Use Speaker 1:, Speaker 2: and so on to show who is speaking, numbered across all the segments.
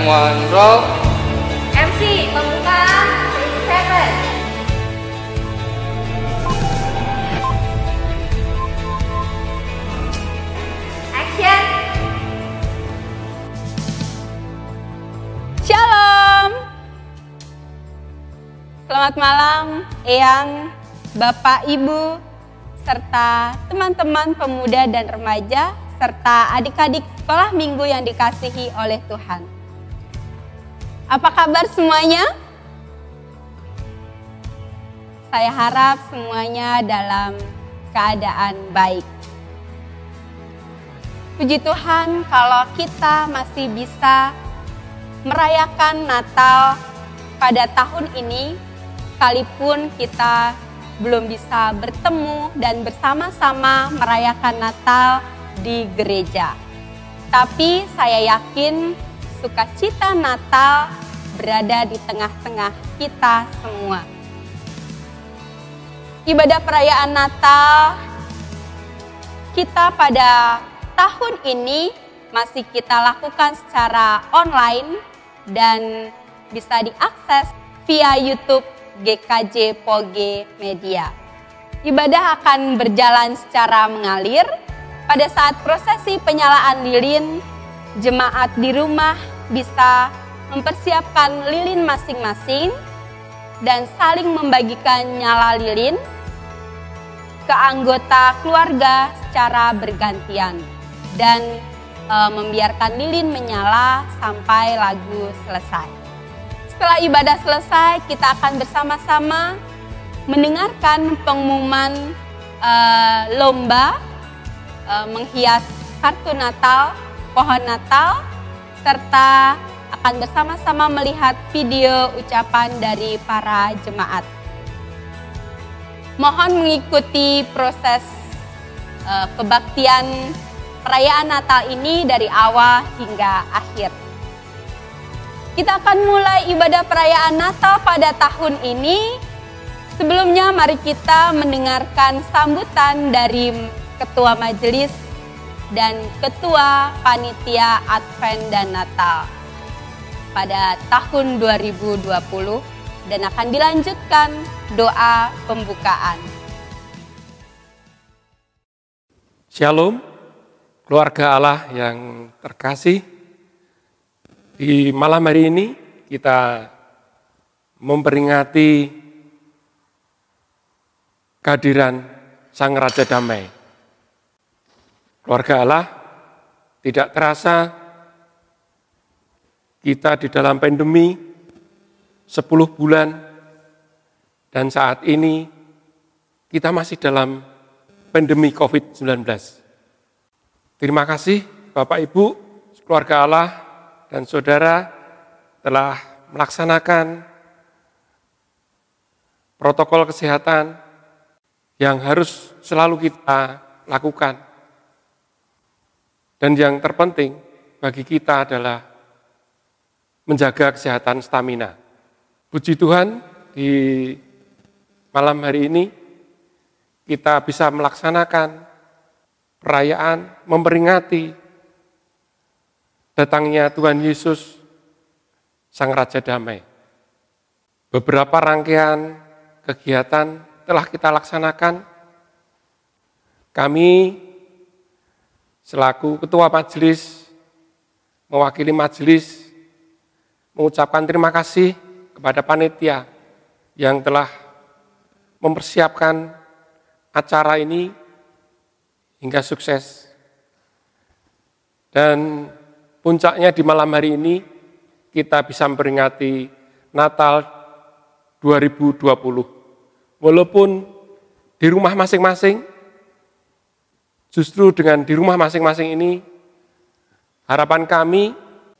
Speaker 1: mohon roll.
Speaker 2: MC pembukaan 27. Action.
Speaker 3: Shalom. Selamat malam, Eyang, Bapak, Ibu, serta teman-teman pemuda dan remaja, serta adik-adik sekolah minggu yang dikasihi oleh Tuhan. Apa kabar semuanya? Saya harap semuanya dalam keadaan baik. Puji Tuhan kalau kita masih bisa merayakan Natal pada tahun ini, sekalipun kita belum bisa bertemu dan bersama-sama merayakan Natal di gereja. Tapi saya yakin sukacita Natal berada di tengah-tengah kita semua. Ibadah perayaan Natal kita pada tahun ini masih kita lakukan secara online dan bisa diakses via YouTube GKJ Polge Media. Ibadah akan berjalan secara mengalir. Pada saat prosesi penyalaan lilin, jemaat di rumah bisa mempersiapkan lilin masing-masing dan saling membagikan nyala lilin ke anggota keluarga secara bergantian dan membiarkan lilin menyala sampai lagu selesai. Setelah ibadah selesai, kita akan bersama-sama mendengarkan pengumuman lomba menghias kartu Natal, pohon Natal, serta akan bersama-sama melihat video ucapan dari para jemaat. Mohon mengikuti proses kebaktian perayaan Natal ini dari awal hingga akhir. Kita akan mulai ibadah perayaan Natal pada tahun ini. Sebelumnya mari kita mendengarkan sambutan dari Ketua Majelis dan Ketua Panitia Advent dan Natal pada tahun 2020 dan akan dilanjutkan doa pembukaan.
Speaker 4: Shalom, keluarga Allah yang terkasih. Di malam hari ini kita memperingati kehadiran Sang Raja Damai. Keluarga Allah, tidak terasa kita di dalam pandemi 10 bulan dan saat ini kita masih dalam pandemi COVID-19. Terima kasih Bapak Ibu, keluarga Allah dan saudara telah melaksanakan protokol kesehatan yang harus selalu kita lakukan. Dan yang terpenting bagi kita adalah menjaga kesehatan stamina. Puji Tuhan, di malam hari ini kita bisa melaksanakan perayaan memperingati datangnya Tuhan Yesus, Sang Raja Damai. Beberapa rangkaian kegiatan telah kita laksanakan. Kami selaku Ketua Majelis, mewakili Majelis, mengucapkan terima kasih kepada panitia yang telah mempersiapkan acara ini hingga sukses. Dan puncaknya di malam hari ini, kita bisa memperingati Natal 2020. Walaupun di rumah masing-masing, justru dengan di rumah masing-masing ini, harapan kami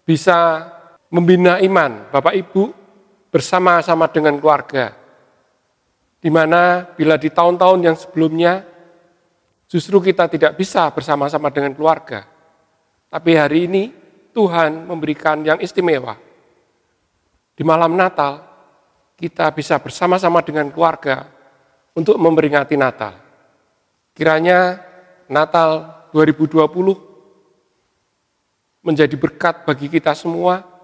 Speaker 4: bisa membina iman Bapak Ibu bersama-sama dengan keluarga. Di mana bila di tahun-tahun yang sebelumnya, justru kita tidak bisa bersama-sama dengan keluarga. Tapi hari ini Tuhan memberikan yang istimewa. Di malam Natal, kita bisa bersama-sama dengan keluarga untuk memperingati Natal. Kiranya Natal 2020 menjadi berkat bagi kita semua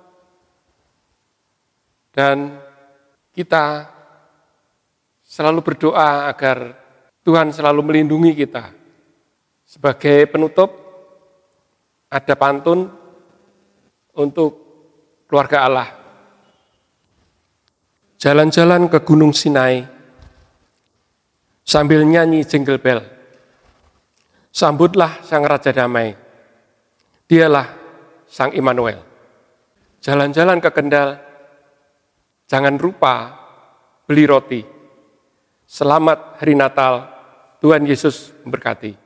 Speaker 4: Dan kita selalu berdoa agar Tuhan selalu melindungi kita. Sebagai penutup, ada pantun untuk keluarga Allah. Jalan-jalan ke Gunung Sinai, sambil nyanyi jingle bell. Sambutlah Sang Raja Damai, Dialah Sang Immanuel. Jalan-jalan ke Kendal, jangan lupa beli roti. Selamat Hari Natal, Tuhan Yesus memberkati.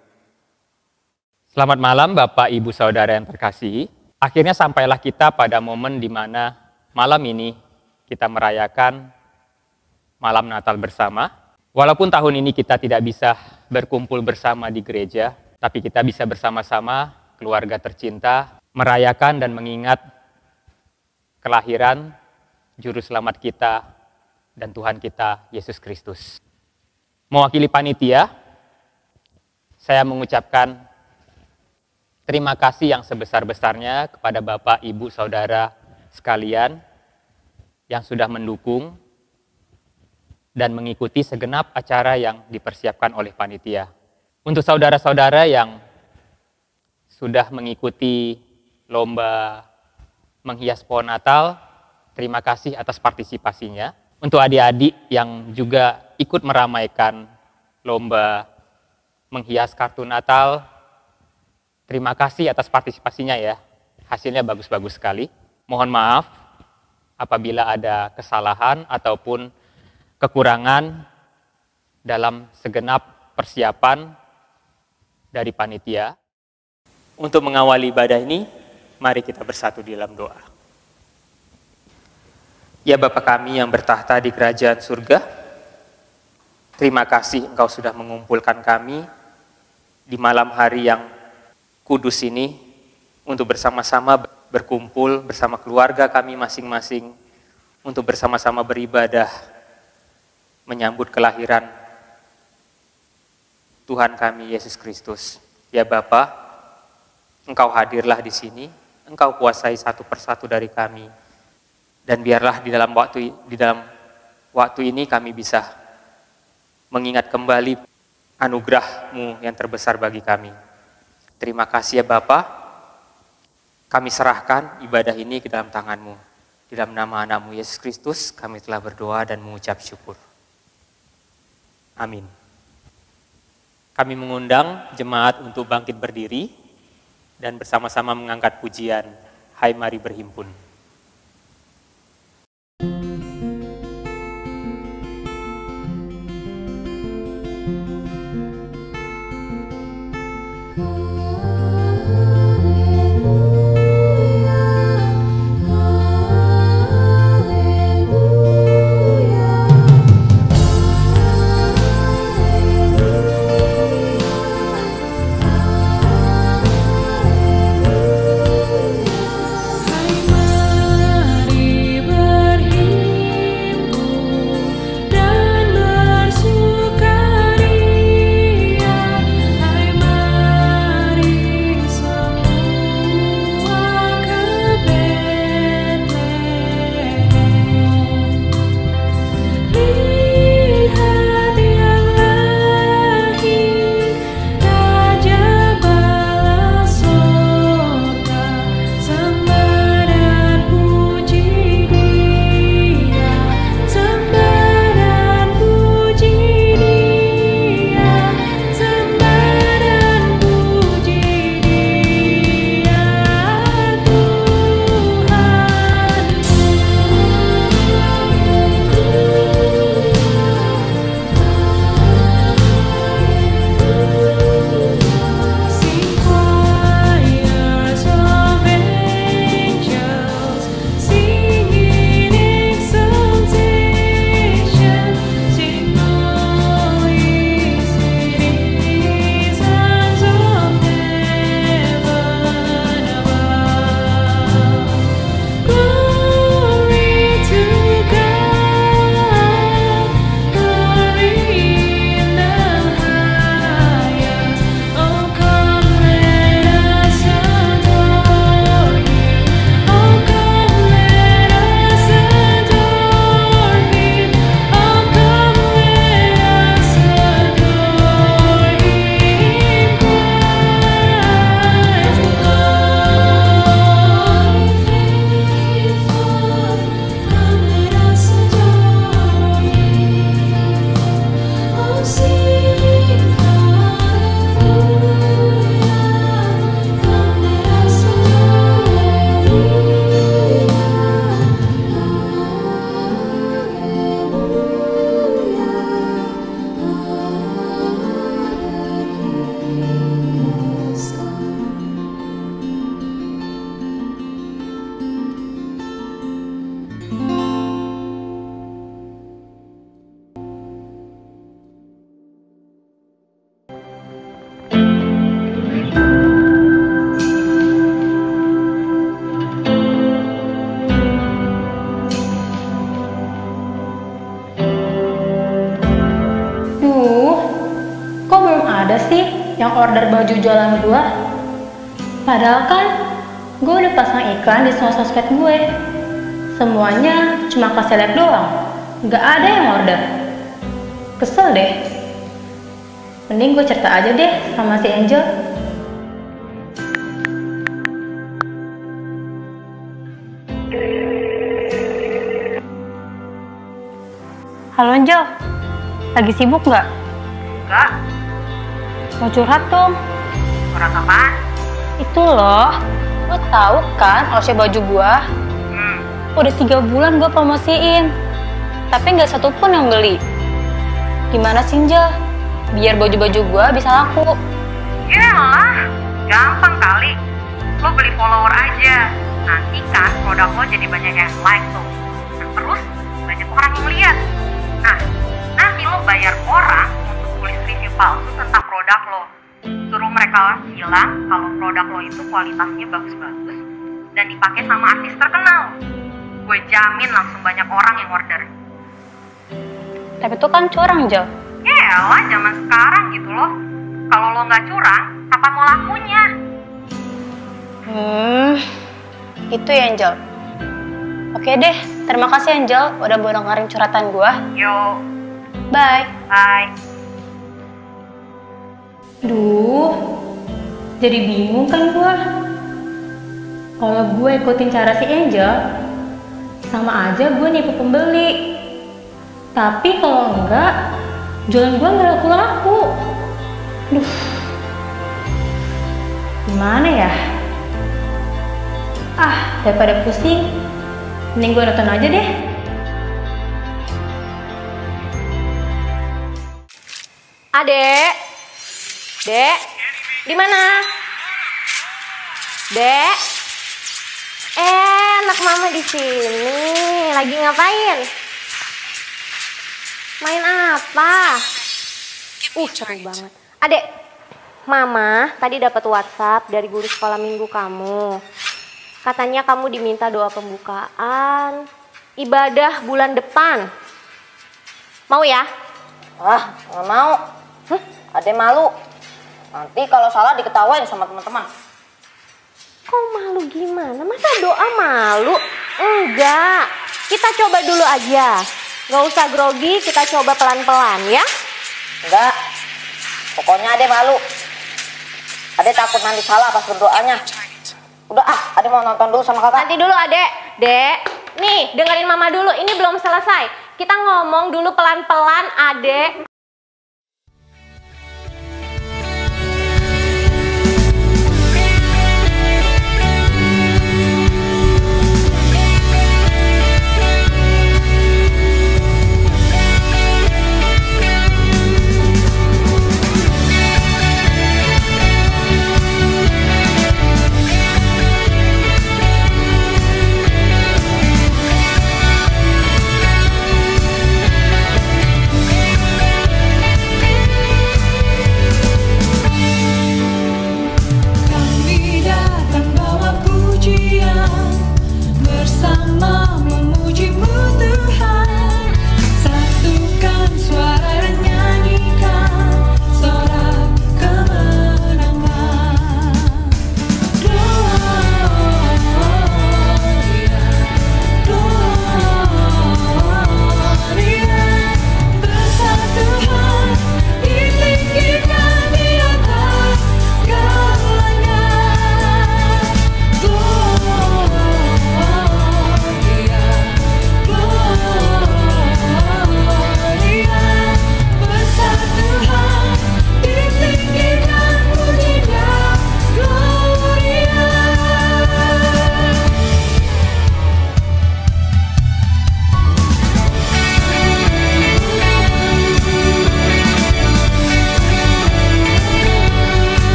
Speaker 1: Selamat malam Bapak, Ibu, Saudara yang terkasihi. Akhirnya sampailah kita pada momen di mana malam ini kita merayakan malam Natal bersama. Walaupun tahun ini kita tidak bisa berkumpul bersama di gereja, tapi kita bisa bersama-sama keluarga tercinta merayakan dan mengingat kelahiran Juru Selamat kita dan Tuhan kita Yesus Kristus. Mewakili panitia, saya mengucapkan terima kasih yang sebesar-besarnya kepada Bapak, Ibu, Saudara sekalian yang sudah mendukung dan mengikuti segenap acara yang dipersiapkan oleh panitia. Untuk saudara-saudara yang sudah mengikuti lomba menghias pohon Natal, terima kasih atas partisipasinya. Untuk adik-adik yang juga ikut meramaikan lomba menghias kartu Natal, terima kasih atas partisipasinya ya. Hasilnya bagus-bagus sekali. Mohon maaf apabila ada kesalahan ataupun kekurangan dalam segenap persiapan dari panitia. Untuk mengawali ibadah ini, mari kita bersatu di dalam doa. Ya Bapa kami yang bertahta di kerajaan surga, terima kasih Engkau sudah mengumpulkan kami di malam hari yang kudus ini untuk bersama-sama berkumpul bersama keluarga kami masing-masing untuk bersama-sama beribadah menyambut kelahiran Tuhan kami Yesus Kristus. Ya Bapa, Engkau hadirlah di sini, Engkau kuasai satu persatu dari kami. Dan biarlah di dalam waktu ini kami bisa mengingat kembali anugerah-Mu yang terbesar bagi kami. Terima kasih ya Bapa, kami serahkan ibadah ini ke dalam tangan-Mu. Di dalam nama anak-Mu Yesus Kristus kami telah berdoa dan mengucap syukur. Amin. Kami mengundang jemaat untuk bangkit berdiri dan bersama-sama mengangkat pujian Hai Mari Berhimpun.
Speaker 5: Hai belum ada sih yang order baju jualan gue. Padahal kan gue udah pasang iklan di semua sosmed gue. Semuanya cuma kasih like doang, gak ada yang order. Kesel deh. Mending gue cerita aja deh sama si Angel. Halo Angel, lagi sibuk nggak?
Speaker 2: Enggak.
Speaker 5: Mau curhat dong.
Speaker 2: Curhat apaan?
Speaker 5: Itu loh, lo tahu kan Olsya baju gua? Udah 3 bulan gua promosiin, tapi nggak satupun yang beli. Gimana sih Angel? Biar baju-baju gua bisa laku.
Speaker 2: Yalah, gampang kali. Lo beli follower aja. Nanti kan produk lo jadi banyak yang like tuh. Dan terus banyak orang yang lihat. Nah, nanti lo bayar orang untuk tulis review palsu tentang produk lo. Suruh mereka bilang kalau produk lo itu kualitasnya bagus-bagus dan dipakai sama artis terkenal. Gue jamin langsung banyak orang yang order.
Speaker 5: Tapi itu kan curang, Angel.
Speaker 2: Yalah, zaman sekarang gitu loh. Kalau lo nggak curang, kapan mau lakunya?
Speaker 5: Gitu ya Angel. Oke deh, terima kasih Angel udah mau dengerin curhatan gua.
Speaker 2: Yo,
Speaker 5: Bye.
Speaker 2: bye.
Speaker 5: Duh, jadi bingung kan gua. Kalau gue ikutin cara si Angel, sama aja gue nipu pembeli. Tapi kalau enggak, jualan gue nggak laku-laku. Duh, gimana ya? Daripada pusing, mending gue nonton aja deh.
Speaker 2: Adek, Dek, di mana? Dek, anak mama di sini. Lagi ngapain? Main apa? Seru banget. Adek, mama tadi dapat WhatsApp dari guru sekolah minggu kamu. Katanya kamu diminta doa pembukaan ibadah bulan depan. Mau ya?
Speaker 6: Nggak mau. Ade malu. Nanti kalau salah diketawain sama teman-teman.
Speaker 2: Kok malu gimana? Masa doa malu? Enggak. Kita coba dulu aja. Nggak usah grogi, kita coba pelan-pelan ya.
Speaker 6: Enggak. Pokoknya Ade malu. Ade takut nanti salah pas berdoanya. Udah Ade mau nonton dulu sama kakak.
Speaker 2: Nanti dulu adek. Dek, nih dengerin mama dulu. Ini belum selesai. Kita ngomong dulu pelan-pelan adek.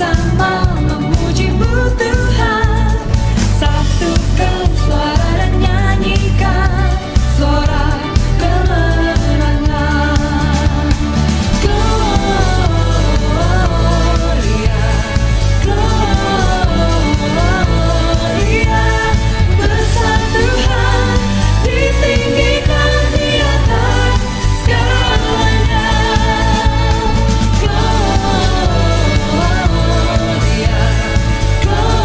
Speaker 7: bersama memuji-Mu Tuhan. Satukan suara dan nyanyikan suara kemenangan. Gloria, Gloria, besar Tuhan, ditinggikan di atas segalanya. Gloria, Gloria,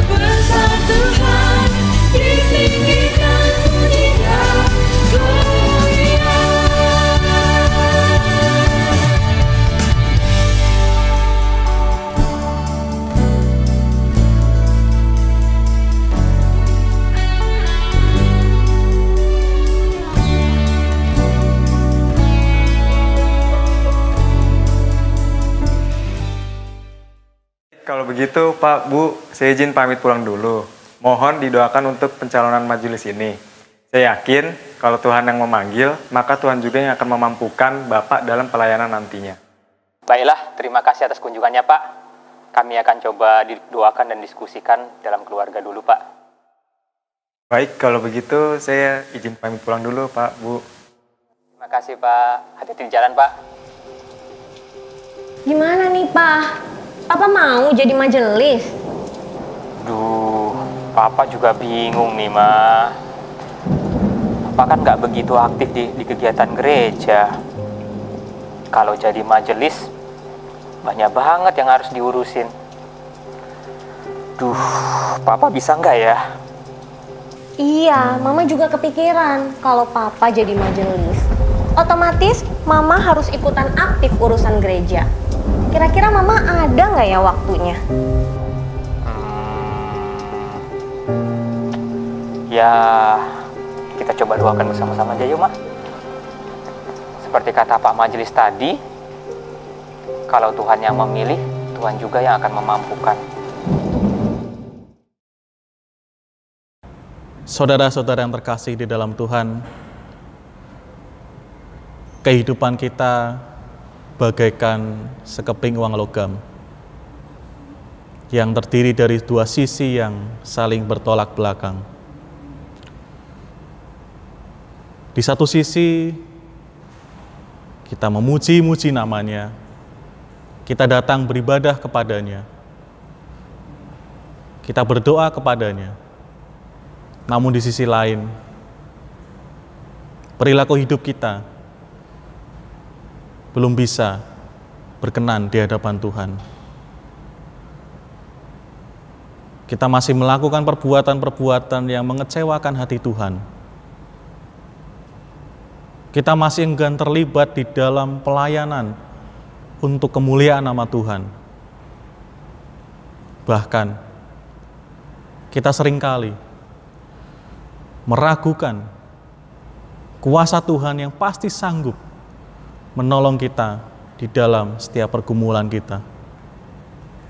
Speaker 7: besar Tuhan, ditinggikan pujinya. Gloria.
Speaker 8: Kalau begitu, Pak, Bu, saya izin pamit pulang dulu. Mohon didoakan untuk pencalonan majelis ini. Saya yakin kalau Tuhan yang memanggil, maka Tuhan juga yang akan memampukan Bapak dalam pelayanan nantinya.
Speaker 1: Baiklah, terima kasih atas kunjungannya, Pak. Kami akan coba didoakan dan diskusikan dalam keluarga dulu, Pak.
Speaker 8: Baik, kalau begitu saya izin pamit pulang dulu, Pak, Bu.
Speaker 1: Terima kasih, Pak. Hati-hati di jalan, Pak.
Speaker 9: Gimana nih, Pak? Papa mau jadi majelis?
Speaker 1: Duh, Papa juga bingung nih, Ma. Papa kan nggak begitu aktif di kegiatan gereja. Kalau jadi majelis, banyak banget yang harus diurusin. Duh, Papa bisa nggak ya?
Speaker 9: Iya, Mama juga kepikiran kalau Papa jadi majelis. Otomatis Mama harus ikutan aktif urusan gereja. Kira-kira Mama ada nggak ya waktunya?
Speaker 1: Ya, kita coba doakan bersama-sama aja yuk, Ma. Seperti kata Pak Majelis tadi, kalau Tuhan yang memilih, Tuhan juga yang akan memampukan.
Speaker 10: Saudara-saudara yang terkasih di dalam Tuhan, kehidupan kita bagaikan sekeping uang logam yang terdiri dari dua sisi yang saling bertolak belakang. Di satu sisi, kita memuji-muji namanya, kita datang beribadah kepadanya, kita berdoa kepadanya. Namun di sisi lain, perilaku hidup kita belum bisa berkenan di hadapan Tuhan. Kita masih melakukan perbuatan-perbuatan yang mengecewakan hati Tuhan. Kita masih enggan terlibat di dalam pelayanan untuk kemuliaan nama Tuhan. Bahkan, kita seringkali meragukan kuasa Tuhan yang pasti sanggup menolong kita di dalam setiap pergumulan kita.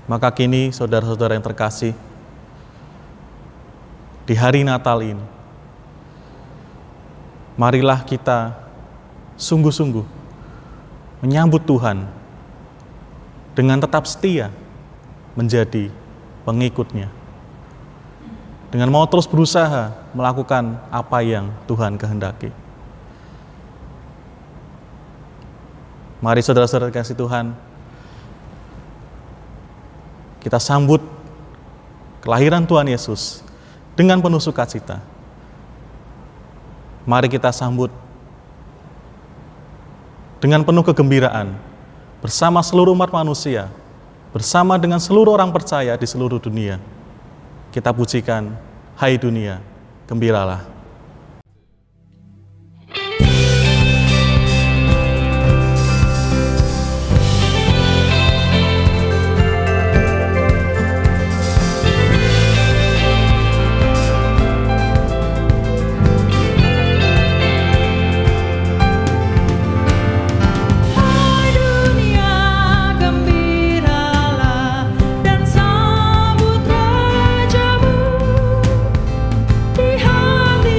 Speaker 10: Maka kini, saudara-saudara yang terkasih, di hari Natal ini, marilah kita sungguh-sungguh menyambut Tuhan dengan tetap setia menjadi pengikutnya, dengan mau terus berusaha melakukan apa yang Tuhan kehendaki. Mari saudara-saudara kasih Tuhan, kita sambut kelahiran Tuhan Yesus dengan penuh sukacita. Mari kita sambut dengan penuh kegembiraan bersama seluruh umat manusia, bersama dengan seluruh orang percaya di seluruh dunia. Kita pujikan, hai dunia, gembiralah.
Speaker 7: Hati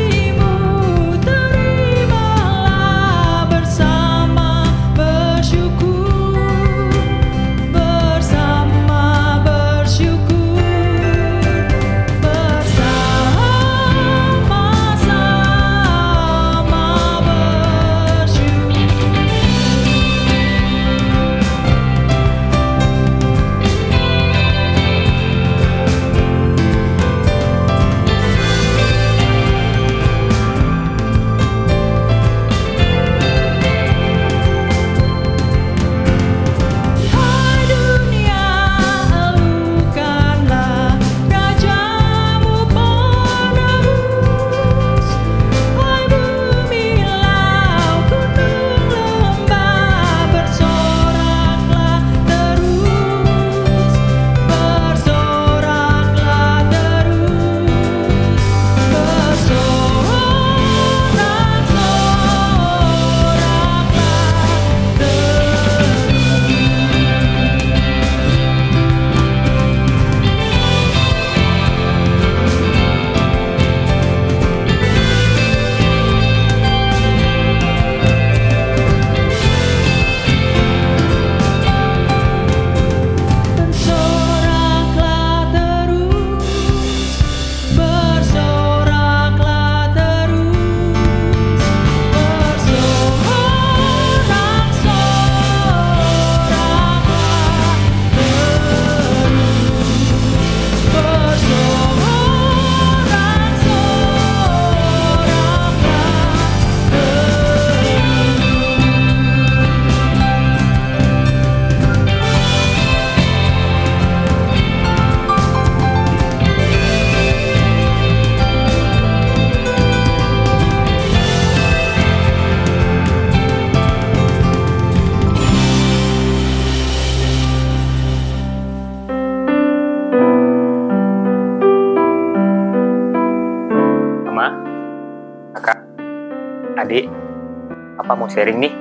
Speaker 1: Papa mau sharing nih.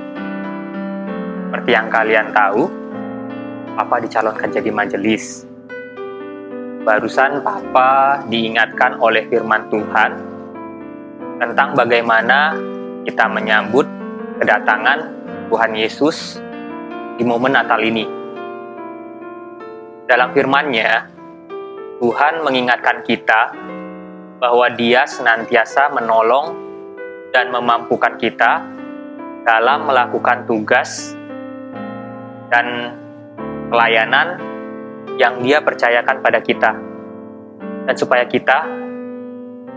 Speaker 1: Seperti yang kalian tahu, Papa dicalonkan jadi majelis. Barusan Papa diingatkan oleh firman Tuhan tentang bagaimana kita menyambut kedatangan Tuhan Yesus di momen Natal ini. Dalam firman-Nya, Tuhan mengingatkan kita bahwa Dia senantiasa menolong dan memampukan kita dalam melakukan tugas dan pelayanan yang Dia percayakan pada kita, dan supaya kita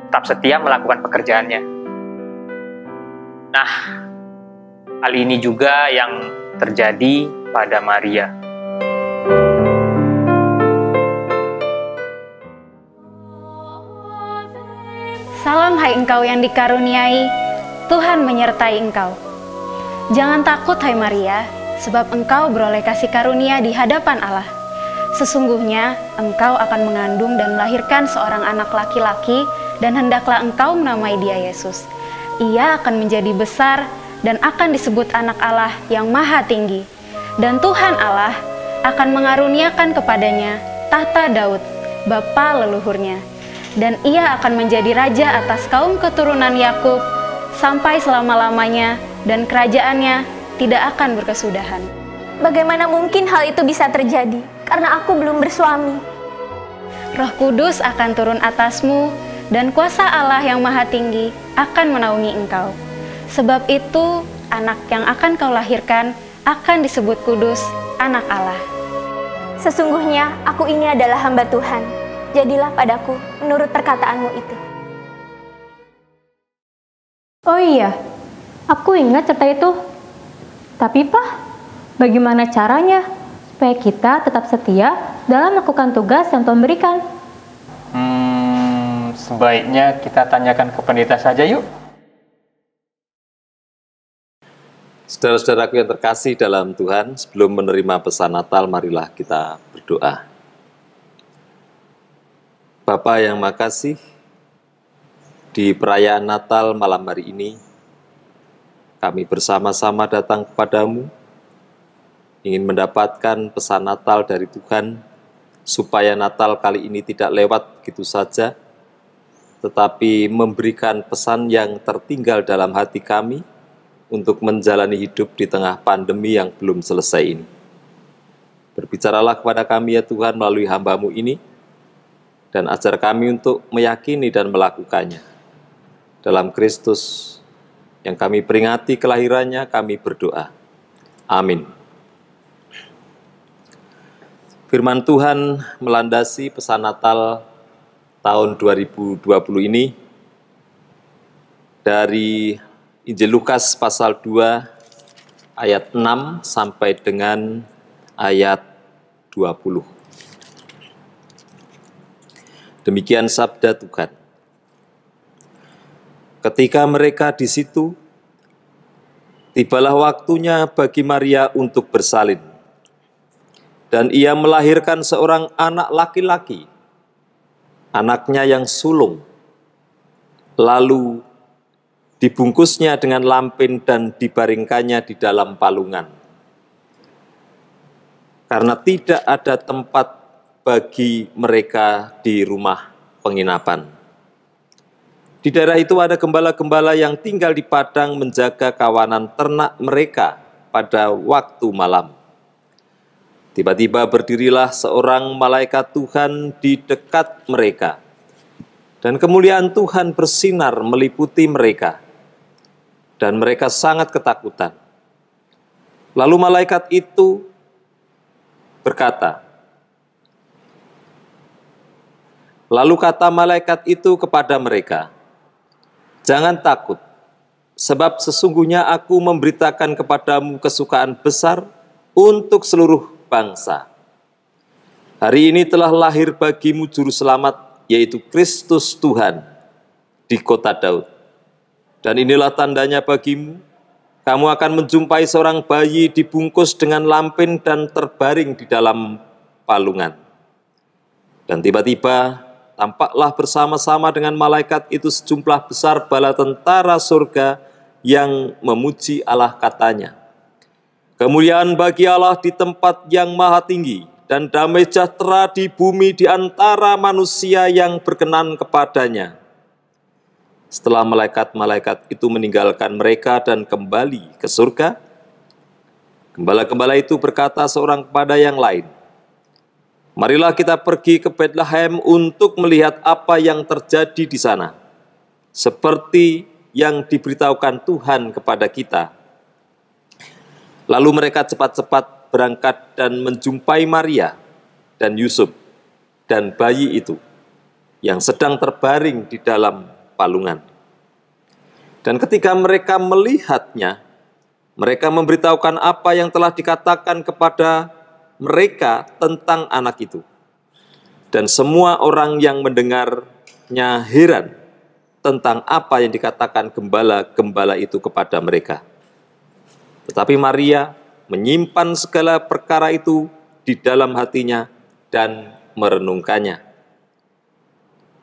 Speaker 1: tetap setia melakukan pekerjaannya. Nah, hal ini juga yang terjadi pada Maria.
Speaker 11: Salam hai engkau yang dikaruniai, Tuhan menyertai engkau. Jangan takut hai Maria, sebab engkau beroleh kasih karunia di hadapan Allah. Sesungguhnya engkau akan mengandung dan melahirkan seorang anak laki-laki, dan hendaklah engkau menamai dia Yesus. Ia akan menjadi besar dan akan disebut anak Allah yang maha tinggi. Dan Tuhan Allah akan mengaruniakan kepadanya tahta Daud, bapa leluhurnya. Dan ia akan menjadi raja atas kaum keturunan Yakub sampai selama-lamanya, dan kerajaannya tidak akan berkesudahan.
Speaker 9: Bagaimana mungkin hal itu bisa terjadi? Karena aku belum bersuami.
Speaker 11: Roh Kudus akan turun atasmu, dan kuasa Allah yang maha tinggi akan menaungi engkau. Sebab itu, anak yang akan kau lahirkan akan disebut kudus, anak Allah.
Speaker 9: Sesungguhnya aku ini adalah hamba Tuhan. Jadilah padaku menurut perkataanmu itu.
Speaker 5: Oh iya, aku ingat cerita itu. Tapi Pak, bagaimana caranya supaya kita tetap setia dalam melakukan tugas yang Tuhan berikan?
Speaker 1: Sebaiknya kita tanyakan ke pendeta saja yuk.
Speaker 12: Saudara-saudaraku yang terkasih dalam Tuhan, sebelum menerima pesan Natal, marilah kita berdoa. Bapa yang makasih, di perayaan Natal malam hari ini, kami bersama-sama datang kepadamu, ingin mendapatkan pesan Natal dari Tuhan, supaya Natal kali ini tidak lewat begitu saja, tetapi memberikan pesan yang tertinggal dalam hati kami, untuk menjalani hidup di tengah pandemi yang belum selesai ini. Berbicaralah kepada kami ya Tuhan melalui hamba-Mu ini, dan ajar kami untuk meyakini dan melakukannya. Dalam Kristus yang kami peringati kelahirannya, kami berdoa. Amin. Firman Tuhan melandasi pesan Natal tahun 2020 ini dari Injil Lukas pasal 2 ayat 6 sampai dengan ayat 20. Demikian sabda Tuhan. Ketika mereka di situ, tibalah waktunya bagi Maria untuk bersalin. Dan ia melahirkan seorang anak laki-laki, anaknya yang sulung. Lalu dibungkusnya dengan lampin dan dibaringkannya di dalam palungan. Karena tidak ada tempat bagi mereka di rumah penginapan. Di daerah itu ada gembala-gembala yang tinggal di padang menjaga kawanan ternak mereka pada waktu malam. Tiba-tiba berdirilah seorang malaikat Tuhan di dekat mereka, dan kemuliaan Tuhan bersinar meliputi mereka, dan mereka sangat ketakutan. Lalu malaikat itu berkata, lalu kata malaikat itu kepada mereka, jangan takut, sebab sesungguhnya aku memberitakan kepadamu kesukaan besar untuk seluruh bangsa. Hari ini telah lahir bagimu juru selamat, yaitu Kristus Tuhan, di kota Daud. Dan inilah tandanya bagimu, kamu akan menjumpai seorang bayi dibungkus dengan lampin dan terbaring di dalam palungan. Dan tiba-tiba tampaklah bersama-sama dengan malaikat itu sejumlah besar bala tentara surga yang memuji Allah katanya, "Kemuliaan bagi Allah di tempat yang maha tinggi, dan damai sejahtera di bumi di antara manusia yang berkenan kepadanya." Setelah malaikat-malaikat itu meninggalkan mereka dan kembali ke surga, gembala-gembala itu berkata seorang kepada yang lain, "Marilah kita pergi ke Betlehem untuk melihat apa yang terjadi di sana, seperti yang diberitahukan Tuhan kepada kita." Lalu mereka cepat-cepat berangkat dan menjumpai Maria dan Yusuf dan bayi itu yang sedang terbaring di dalam palungan. Dan ketika mereka melihatnya, mereka memberitahukan apa yang telah dikatakan kepada mereka tentang anak itu. Dan semua orang yang mendengarnya heran tentang apa yang dikatakan gembala-gembala itu kepada mereka. Tetapi Maria menyimpan segala perkara itu di dalam hatinya dan merenungkannya.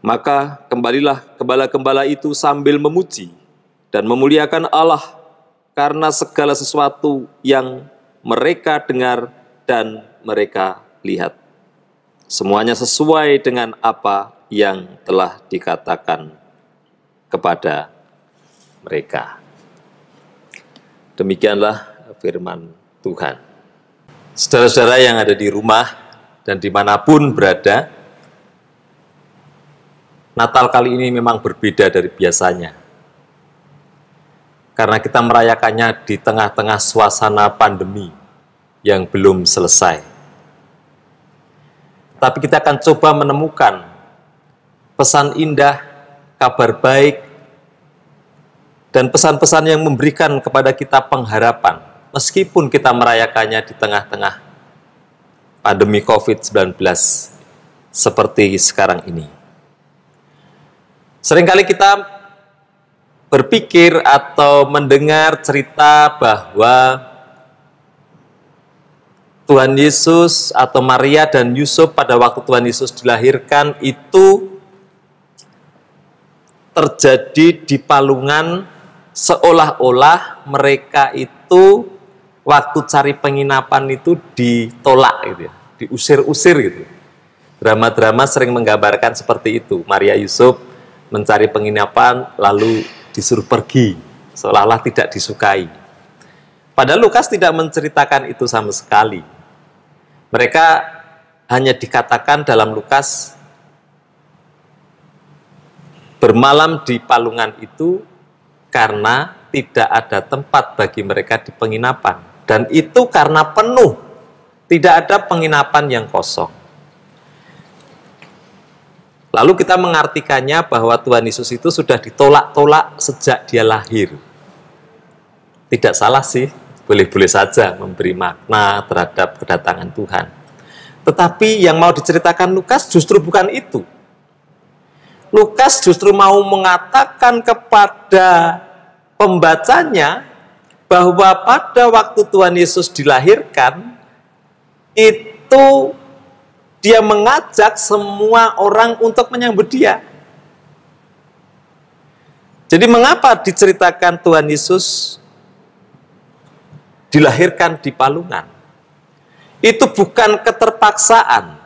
Speaker 12: Maka kembalilah gembala-gembala itu sambil memuji dan memuliakan Allah karena segala sesuatu yang mereka dengar dan mereka lihat. Semuanya sesuai dengan apa yang telah dikatakan kepada mereka. Demikianlah firman Tuhan. Saudara-saudara yang ada di rumah dan dimanapun berada, Natal kali ini memang berbeda dari biasanya. Karena kita merayakannya di tengah-tengah suasana pandemi yang belum selesai. Tapi kita akan coba menemukan pesan indah, kabar baik, dan pesan-pesan yang memberikan kepada kita pengharapan, meskipun kita merayakannya di tengah-tengah pandemi COVID-19 seperti sekarang ini. Seringkali kita berpikir atau mendengar cerita bahwa Tuhan Yesus atau Maria dan Yusuf pada waktu Tuhan Yesus dilahirkan itu terjadi di palungan, seolah-olah mereka itu waktu cari penginapan itu ditolak gitu ya, diusir-usir gitu. Drama-drama sering menggambarkan seperti itu. Maria Yusuf mencari penginapan lalu disuruh pergi, seolah-olah tidak disukai. Padahal Lukas tidak menceritakan itu sama sekali. Mereka hanya dikatakan dalam Lukas bermalam di palungan itu karena tidak ada tempat bagi mereka di penginapan. Dan itu karena penuh, tidak ada penginapan yang kosong. Lalu kita mengartikannya bahwa Tuhan Yesus itu sudah ditolak-tolak sejak dia lahir. Tidak salah sih, boleh-boleh saja memberi makna terhadap kedatangan Tuhan. Tetapi yang mau diceritakan Lukas justru bukan itu. Lukas justru mau mengatakan kepada pembacanya bahwa pada waktu Tuhan Yesus dilahirkan, itu dia mengajak semua orang untuk menyambut dia. Jadi mengapa diceritakan Tuhan Yesus dilahirkan di palungan? Itu bukan keterpaksaan,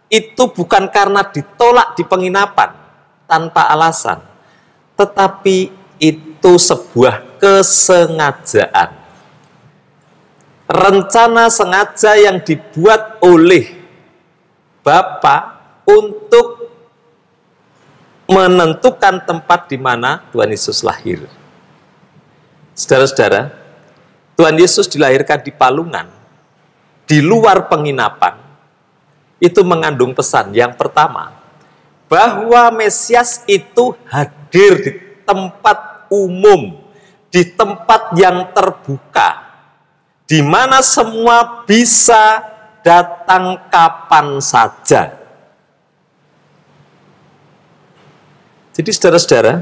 Speaker 12: itu bukan karena ditolak di penginapan tanpa alasan, tetapi itu sebuah kesengajaan. Rencana sengaja yang dibuat oleh Bapa untuk menentukan tempat di mana Tuhan Yesus lahir. Saudara-saudara, Tuhan Yesus dilahirkan di palungan, di luar penginapan, itu mengandung pesan yang pertama, bahwa Mesias itu hadir di tempat umum, di tempat yang terbuka, di mana semua bisa datang kapan saja. Jadi saudara-saudara,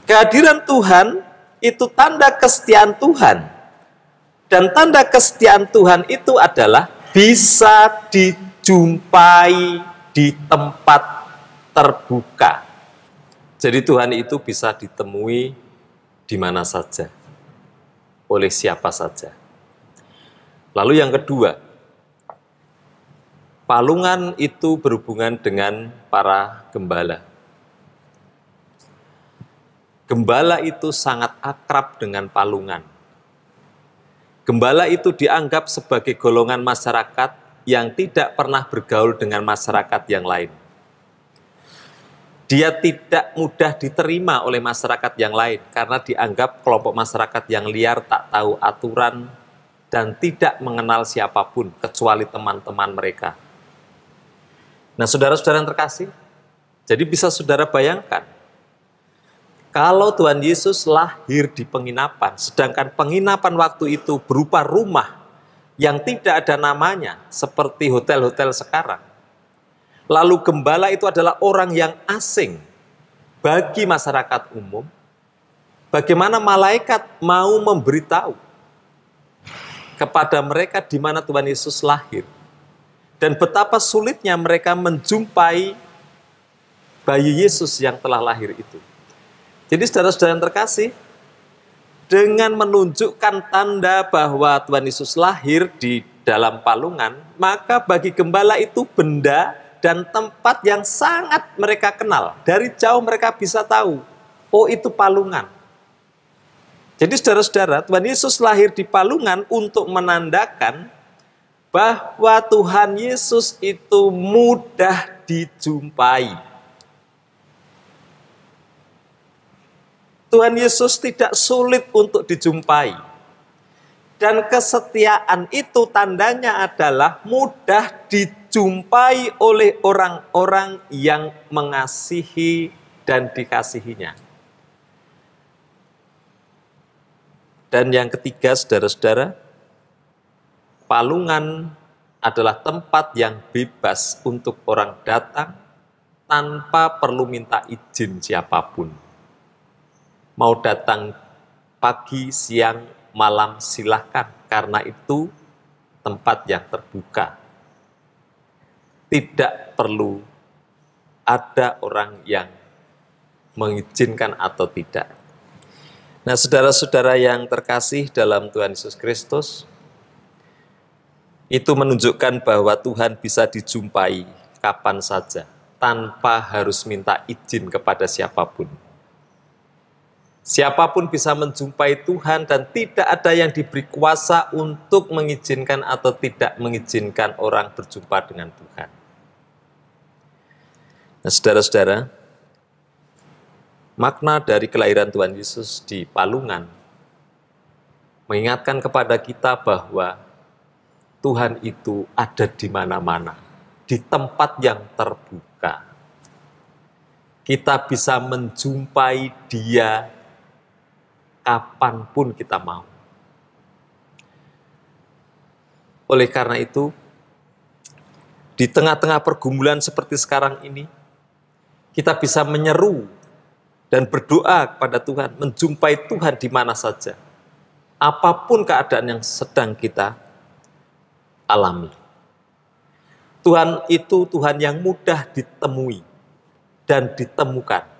Speaker 12: kehadiran Tuhan itu tanda kesetiaan Tuhan. Dan tanda kesetiaan Tuhan itu adalah bisa dijumpai di tempat terbuka. Jadi Tuhan itu bisa ditemui di mana saja, oleh siapa saja. Lalu yang kedua, palungan itu berhubungan dengan para gembala. Gembala itu sangat akrab dengan palungan. Gembala itu dianggap sebagai golongan masyarakat yang tidak pernah bergaul dengan masyarakat yang lain. Dia tidak mudah diterima oleh masyarakat yang lain karena dianggap kelompok masyarakat yang liar, tak tahu aturan, dan tidak mengenal siapapun kecuali teman-teman mereka. Nah, saudara-saudara yang terkasih, jadi bisa saudara bayangkan, kalau Tuhan Yesus lahir di penginapan, sedangkan penginapan waktu itu berupa rumah yang tidak ada namanya, seperti hotel-hotel sekarang. Lalu gembala itu adalah orang yang asing bagi masyarakat umum. Bagaimana malaikat mau memberitahu kepada mereka di mana Tuhan Yesus lahir. Dan betapa sulitnya mereka menjumpai bayi Yesus yang telah lahir itu. Jadi saudara-saudara yang terkasih, dengan menunjukkan tanda bahwa Tuhan Yesus lahir di dalam palungan, maka bagi gembala itu benda dan tempat yang sangat mereka kenal. Dari jauh mereka bisa tahu, oh itu palungan. Jadi saudara-saudara, Tuhan Yesus lahir di palungan untuk menandakan bahwa Tuhan Yesus itu mudah dijumpai. Tuhan Yesus tidak sulit untuk dijumpai. Dan kesetiaan itu tandanya adalah mudah dijumpai oleh orang-orang yang mengasihi dan dikasihinya. Dan yang ketiga, saudara-saudara, palungan adalah tempat yang bebas untuk orang datang tanpa perlu minta izin siapapun. Mau datang pagi, siang, malam, silahkan, karena itu tempat yang terbuka. Tidak perlu ada orang yang mengizinkan atau tidak. Nah, saudara-saudara yang terkasih dalam Tuhan Yesus Kristus, itu menunjukkan bahwa Tuhan bisa dijumpai kapan saja, tanpa harus minta izin kepada siapapun. Siapapun bisa menjumpai Tuhan dan tidak ada yang diberi kuasa untuk mengizinkan atau tidak mengizinkan orang berjumpa dengan Tuhan. Nah, saudara-saudara, makna dari kelahiran Tuhan Yesus di palungan mengingatkan kepada kita bahwa Tuhan itu ada di mana-mana, di tempat yang terbuka. Kita bisa menjumpai Dia kapanpun kita mau. Oleh karena itu, di tengah-tengah pergumulan seperti sekarang ini, kita bisa menyeru dan berdoa kepada Tuhan, menjumpai Tuhan di mana saja. Apapun keadaan yang sedang kita alami. Tuhan itu Tuhan yang mudah ditemui dan ditemukan.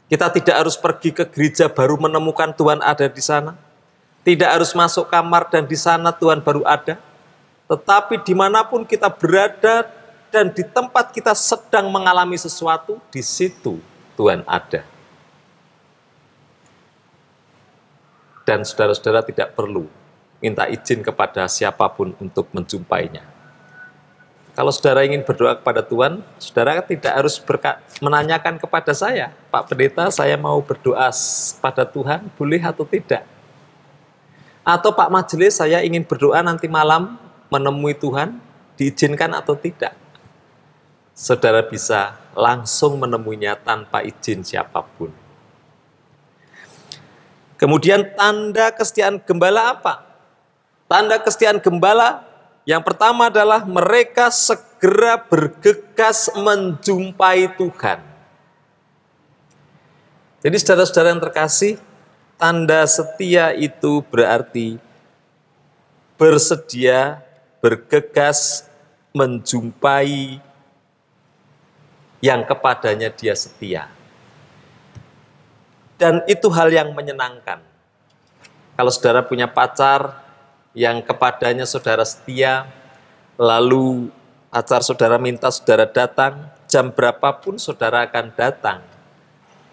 Speaker 12: Kita tidak harus pergi ke gereja baru menemukan Tuhan ada di sana. Tidak harus masuk kamar dan di sana Tuhan baru ada. Tetapi dimanapun kita berada dan di tempat kita sedang mengalami sesuatu, di situ Tuhan ada. Dan saudara-saudara tidak perlu minta izin kepada siapapun untuk menjumpainya. Kalau saudara ingin berdoa kepada Tuhan, saudara tidak harus menanyakan kepada saya, Pak Pendeta, saya mau berdoa pada Tuhan, boleh atau tidak? Atau Pak Majelis, saya ingin berdoa nanti malam menemui Tuhan, diizinkan atau tidak? Saudara bisa langsung menemuinya tanpa izin siapapun. Kemudian tanda kesetiaan gembala apa? Tanda kesetiaan gembala yang pertama adalah mereka segera bergegas menjumpai Tuhan. Jadi saudara-saudara yang terkasih, tanda setia itu berarti bersedia, bergegas menjumpai yang kepadanya dia setia. Dan itu hal yang menyenangkan. Kalau saudara punya pacar yang kepadanya saudara setia, lalu pacar saudara minta saudara datang, jam berapapun saudara akan datang,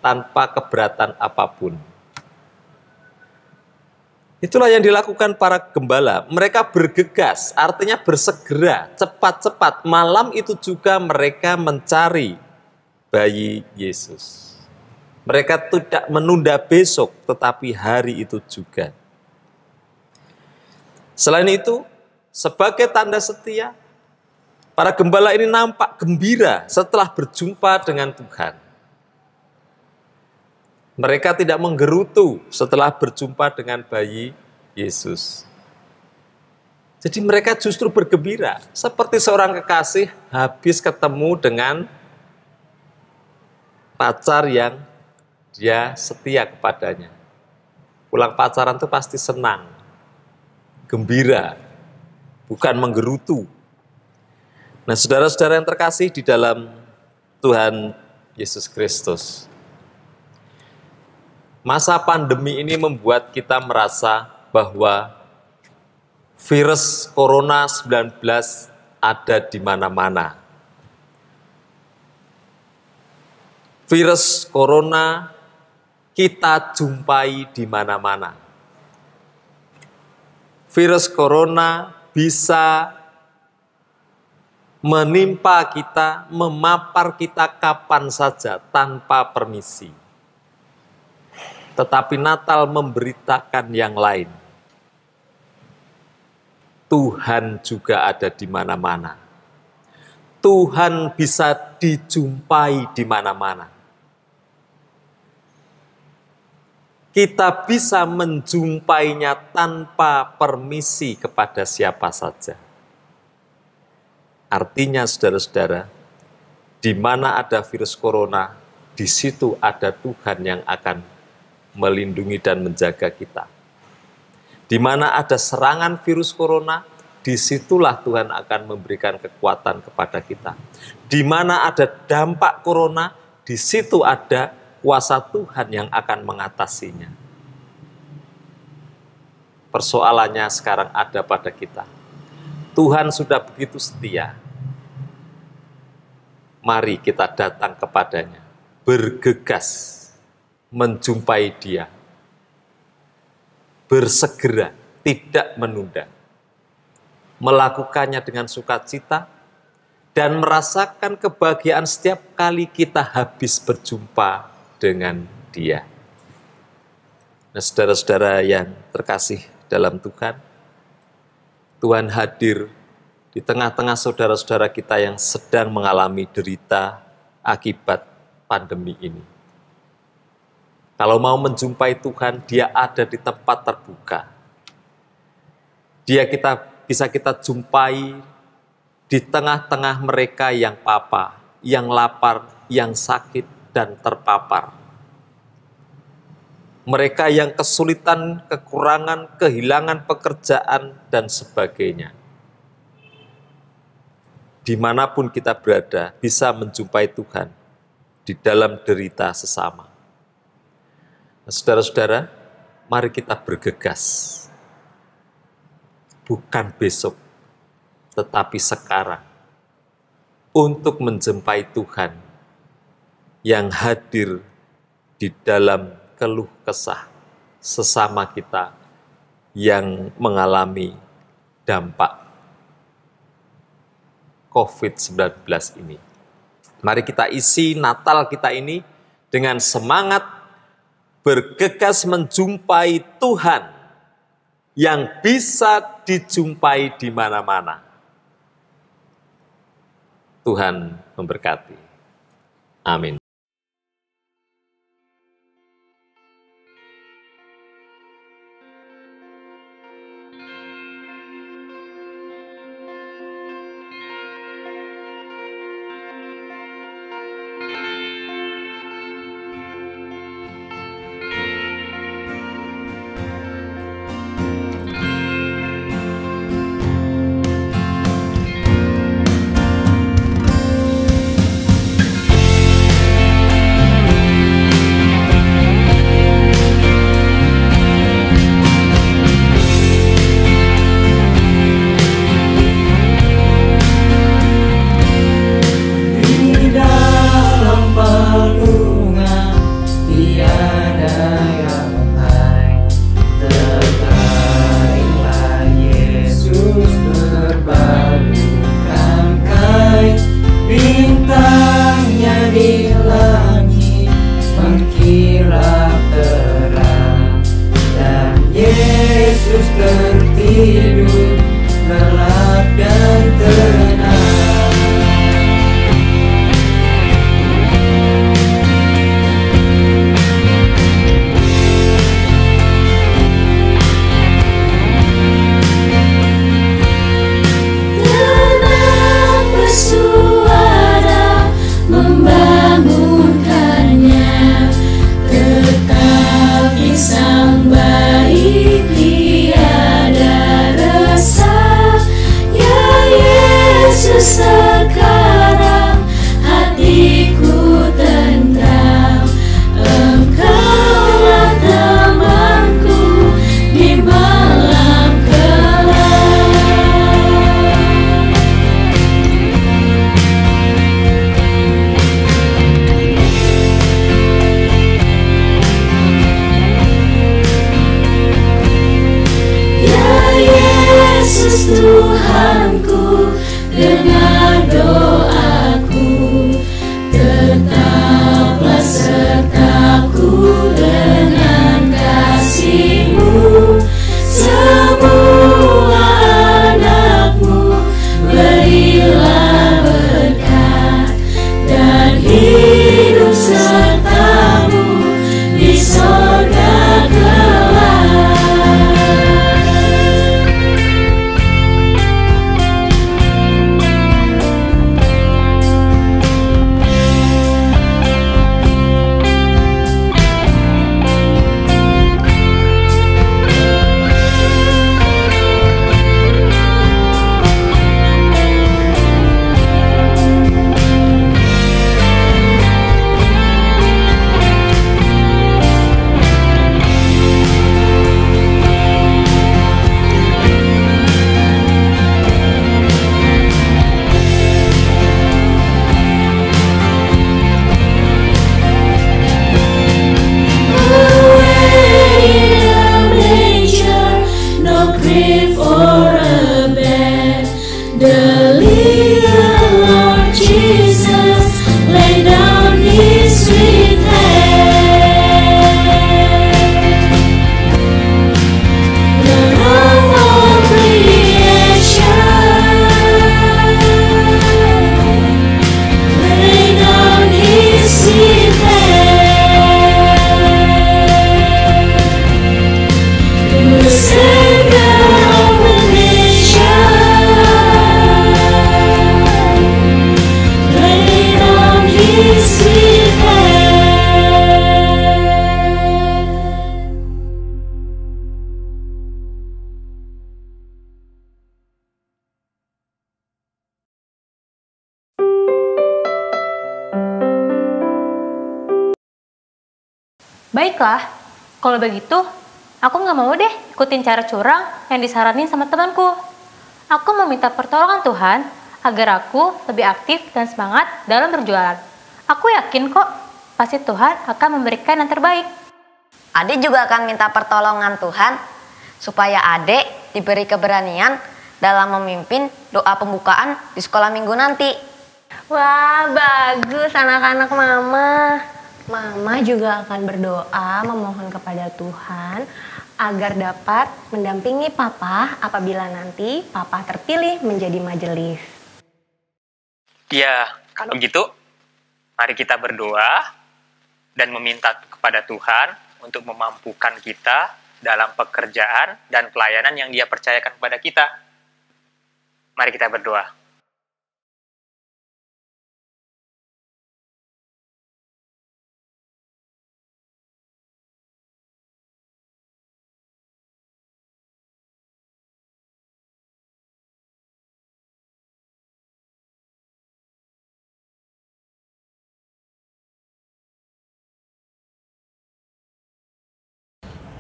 Speaker 12: tanpa keberatan apapun. Itulah yang dilakukan para gembala. Mereka bergegas, artinya bersegera, cepat-cepat. Malam itu juga mereka mencari bayi Yesus. Mereka tidak menunda besok, tetapi hari itu juga. Selain itu, sebagai tanda setia, para gembala ini nampak gembira setelah berjumpa dengan Tuhan. Mereka tidak menggerutu setelah berjumpa dengan bayi Yesus. Jadi mereka justru bergembira, seperti seorang kekasih habis ketemu dengan pacar yang dia setia kepadanya. Pulang pacaran itu pasti senang, gembira, bukan menggerutu. Nah, saudara-saudara yang terkasih di dalam Tuhan Yesus Kristus, masa pandemi ini membuat kita merasa bahwa virus Corona 19 ada di mana-mana. Virus Corona kita jumpai di mana-mana. Virus Corona bisa menimpa kita, memapar kita kapan saja tanpa permisi. Tetapi Natal memberitakan yang lain. Tuhan juga ada di mana-mana. Tuhan bisa dijumpai di mana-mana. Kita bisa menjumpainya tanpa permisi kepada siapa saja. Artinya, saudara-saudara, di mana ada virus corona, di situ ada Tuhan yang akan melindungi dan menjaga kita. Di mana ada serangan virus corona, disitulah Tuhan akan memberikan kekuatan kepada kita. Di mana ada dampak corona, di situ ada kuasa Tuhan yang akan mengatasinya. Persoalannya sekarang ada pada kita. Tuhan sudah begitu setia. Mari kita datang kepadanya, bergegas menjumpai Dia, bersegera, tidak menunda, melakukannya dengan sukacita, dan merasakan kebahagiaan setiap kali kita habis berjumpa dengan Dia. Nah, saudara-saudara yang terkasih dalam Tuhan, Tuhan hadir di tengah-tengah saudara-saudara kita yang sedang mengalami derita akibat pandemi ini. Kalau mau menjumpai Tuhan, Dia ada di tempat terbuka. Dia bisa kita jumpai di tengah-tengah mereka yang papa, yang lapar, yang sakit, dan terpapar. Mereka yang kesulitan, kekurangan, kehilangan pekerjaan, dan sebagainya. Dimanapun kita berada, bisa menjumpai Tuhan di dalam derita sesama. Nah, saudara-saudara, mari kita bergegas. Bukan besok, tetapi sekarang. Untuk menjumpai Tuhan yang hadir di dalam keluh kesah sesama kita yang mengalami dampak COVID-19 ini. Mari kita isi Natal kita ini dengan semangat bergegas menjumpai Tuhan yang bisa dijumpai di mana-mana. Tuhan memberkati. Amin.
Speaker 7: temanku dengan doaku, tetaplah sertaku dengan kasih-Mu. Semua anakmu berilah berkat dan hidup sertamu di sorga kelak.
Speaker 5: Baiklah, kalau begitu, aku nggak mau deh ikutin cara curang yang disaranin sama temanku. Aku mau minta pertolongan Tuhan agar aku lebih aktif dan semangat dalam berjualan. Aku yakin kok, pasti Tuhan akan memberikan yang terbaik.
Speaker 6: Adik juga akan minta pertolongan Tuhan supaya adik diberi keberanian dalam memimpin doa pembukaan di sekolah minggu nanti.
Speaker 9: Wah, bagus anak-anak mama. Mama juga akan berdoa memohon kepada Tuhan agar dapat mendampingi Papa apabila nanti Papa terpilih menjadi majelis.
Speaker 1: Ya, kalau gitu, mari kita berdoa dan meminta kepada Tuhan untuk memampukan kita dalam pekerjaan dan pelayanan yang Dia percayakan kepada kita. Mari kita berdoa.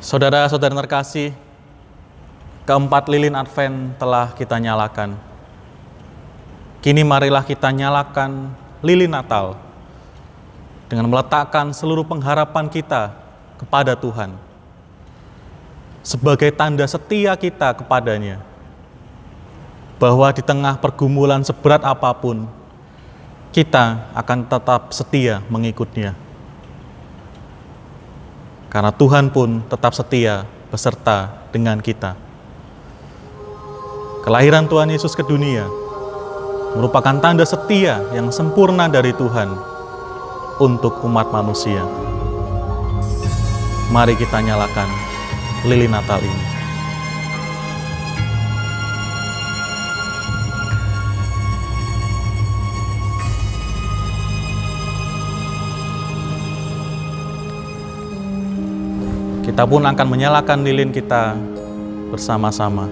Speaker 10: Saudara-saudara terkasih, keempat lilin Advent telah kita nyalakan. Kini marilah kita nyalakan lilin Natal dengan meletakkan seluruh pengharapan kita kepada Tuhan sebagai tanda setia kita kepadanya, bahwa di tengah pergumulan seberat apapun, kita akan tetap setia mengikutnya. Karena Tuhan pun tetap setia beserta dengan kita. Kelahiran Tuhan Yesus ke dunia merupakan tanda setia yang sempurna dari Tuhan untuk umat manusia. Mari kita nyalakan lilin Natal ini. Kita pun akan menyalakan lilin kita bersama-sama.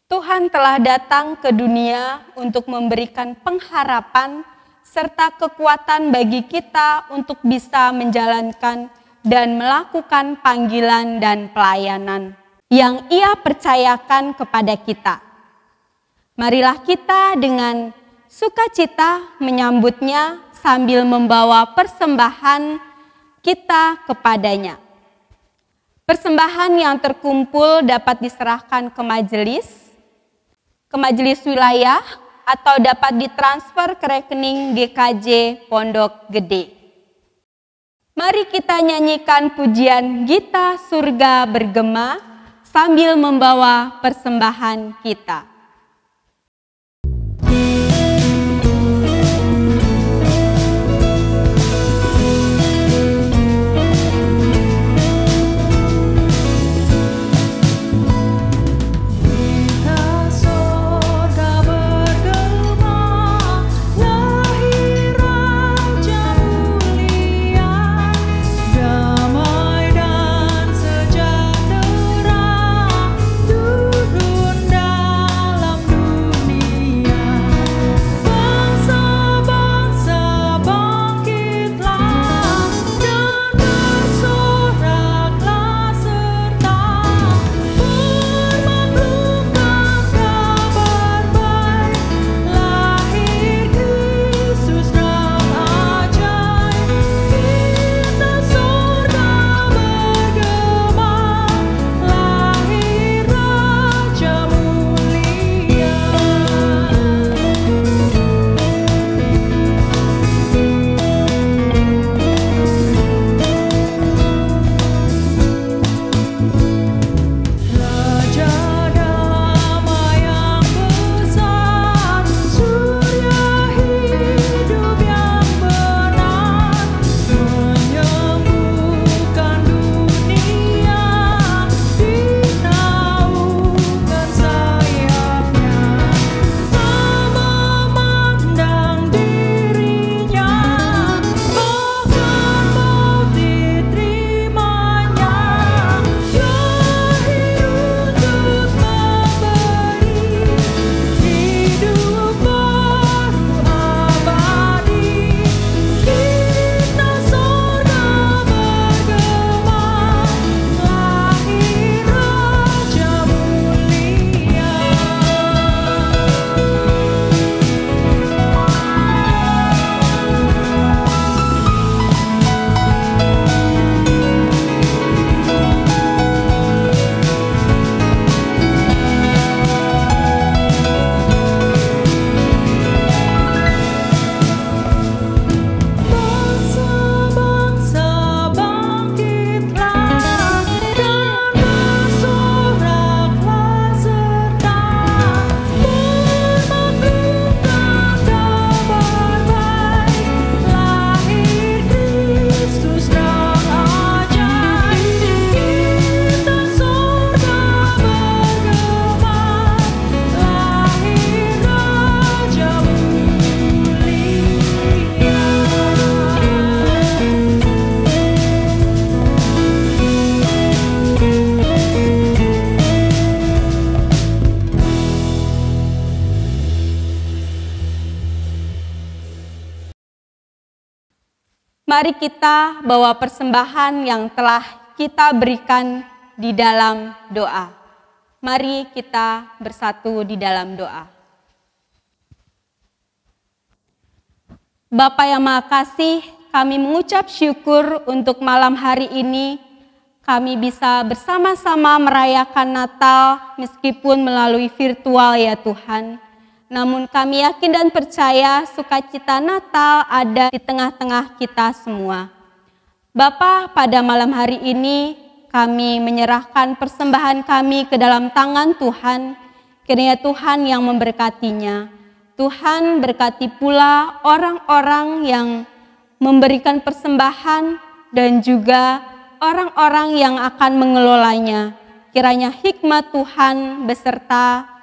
Speaker 3: Tuhan telah datang ke dunia untuk memberikan pengharapan serta kekuatan bagi kita untuk bisa menjalankan dan melakukan panggilan dan pelayanan yang Ia percayakan kepada kita. Marilah kita dengan sukacita menyambutnya sambil membawa persembahan kita kepadanya. Persembahan yang terkumpul dapat diserahkan ke majelis wilayah, atau dapat ditransfer ke rekening GKJ Pondok Gede. Mari kita nyanyikan pujian Gita Surga Bergema sambil membawa persembahan kita. Mari kita bawa persembahan yang telah kita berikan di dalam doa. Mari kita bersatu di dalam doa. Bapa yang Maha Kasih, kami mengucap syukur untuk malam hari ini kami bisa bersama-sama merayakan Natal meskipun melalui virtual ya Tuhan. Namun kami yakin dan percaya sukacita Natal ada di tengah-tengah kita semua. Bapa, pada malam hari ini kami menyerahkan persembahan kami ke dalam tangan Tuhan, kiranya Tuhan yang memberkatinya. Tuhan berkati pula orang-orang yang memberikan persembahan dan juga orang-orang yang akan mengelolanya. Kiranya hikmat Tuhan beserta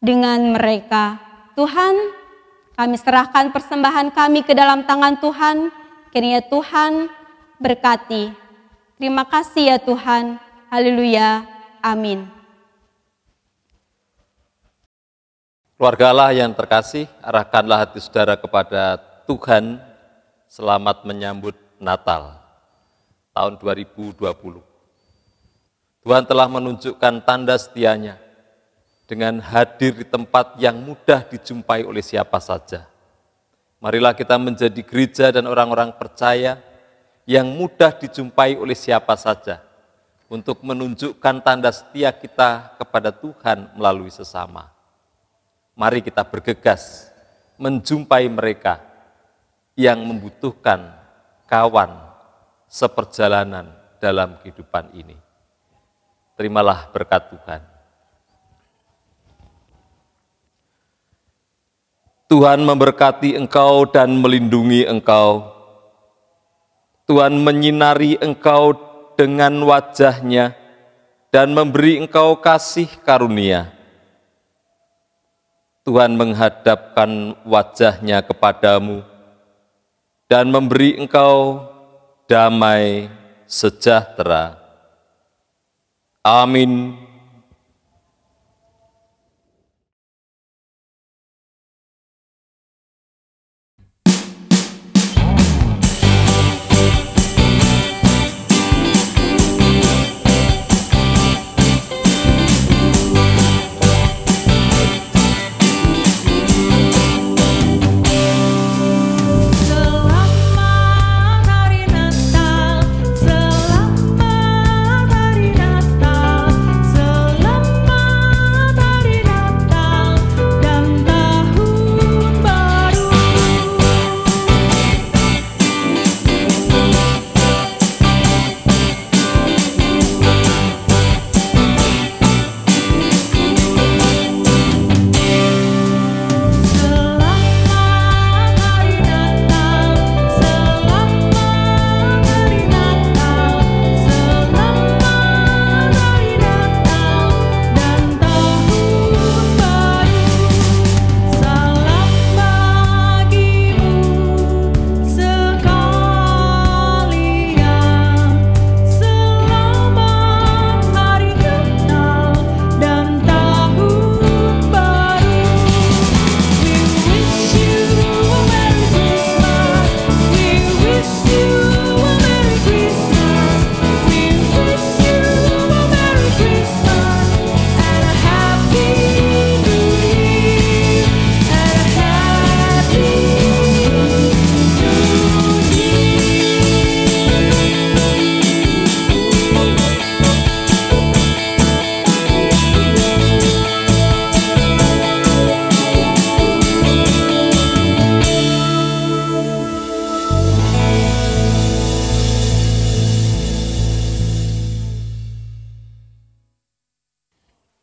Speaker 3: dengan mereka. Tuhan, kami serahkan persembahan kami ke dalam tangan Tuhan, kiranya Tuhan berkati. Terima kasih ya Tuhan. Haleluya. Amin.
Speaker 12: Keluarga Allah yang terkasih, arahkanlah hati saudara kepada Tuhan selamat menyambut Natal tahun 2020. Tuhan telah menunjukkan tanda setianya dengan hadir di tempat yang mudah dijumpai oleh siapa saja. Marilah kita menjadi gereja dan orang-orang percaya yang mudah dijumpai oleh siapa saja untuk menunjukkan tanda setia kita kepada Tuhan melalui sesama. Mari kita bergegas menjumpai mereka yang membutuhkan kawan seperjalanan dalam kehidupan ini. Terimalah berkat Tuhan. Tuhan memberkati engkau dan melindungi engkau. Tuhan menyinari engkau dengan wajah-Nya dan memberi engkau kasih karunia. Tuhan menghadapkan wajah-Nya kepadamu dan memberi engkau damai sejahtera. Amin.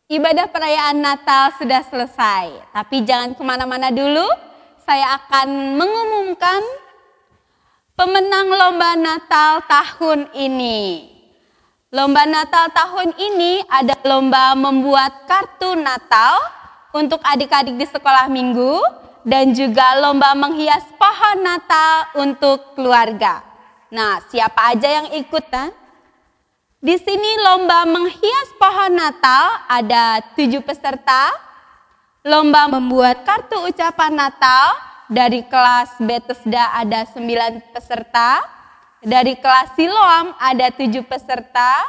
Speaker 3: Ibadah perayaan Natal sudah selesai, tapi jangan kemana-mana dulu. Saya akan mengumumkan pemenang lomba Natal tahun ini. Lomba Natal tahun ini ada lomba membuat kartu Natal untuk adik-adik di sekolah minggu dan juga lomba menghias pohon Natal untuk keluarga. Nah, siapa aja yang ikutan? Di sini lomba menghias pohon Natal ada 7 peserta. Lomba membuat kartu ucapan Natal dari kelas Bethesda ada 9 peserta. Dari kelas Siloam ada 7 peserta.